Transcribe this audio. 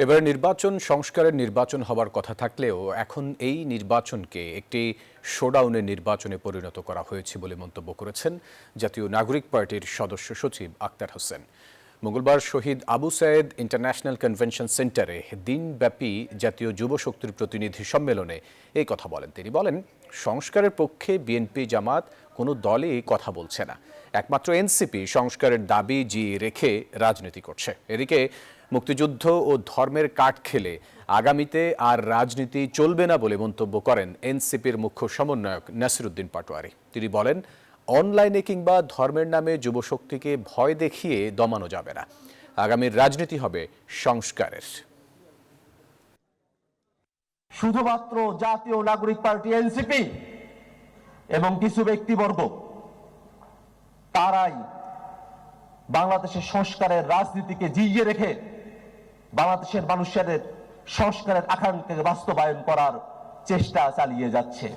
এবার নির্বাচন সংস্কারের নির্বাচন হবার কথা থাকলেও এখন এই নির্বাচনকে একটি শোডাউনের নির্বাচনে পরিণত করা হয়েছে বলে মন্তব্য করেছেন জাতীয় নাগরিক পার্টির সদস্য সচিব আক্তার হোসেন। মঙ্গলবার শহীদ আবু সায়েদ ইন্টারন্যাশনাল কনভেনশন সেন্টারে দিনব্যাপী জাতীয় যুব শক্তির প্রতিনিধি সম্মেলনে এই কথা বলেন তিনি। বলেন, সংস্কারের পক্ষে বিএনপি জামাত কোনো দলই কথা বলছে না, একমাত্র এনসিপি সংস্কারের দাবি জিয়ে রেখে রাজনীতি করছে। এদিকে মুক্তিযুদ্ধ ও ধর্মের কাঠ খেলে আগামীতে আর রাজনীতি চলবে না বলে মন্তব্য করেন এনসিপির মুখ্য সমন্বয়ক নাসিরউদ্দিন পাটোয়ারী। তিনি বলেন, অনলাইনে কিংবা ধর্মের নামে যুবশক্তিকে ভয় দেখিয়ে দমানো যাবে না, আগামীর রাজনীতি হবে সংস্কারের। শুধুমাত্র জাতীয় নাগরিক পার্টি এনসিপি এবং কিছু ব্যক্তিবর্গ তারাই বাংলাদেশের সংস্কারের রাজনীতিকে জিইয়ে রেখে বাংলাদেশের মানুষের সংস্কারের আকাঙ্ক্ষাকে বাস্তবায়ন করার চেষ্টা চালিয়ে যাচ্ছে।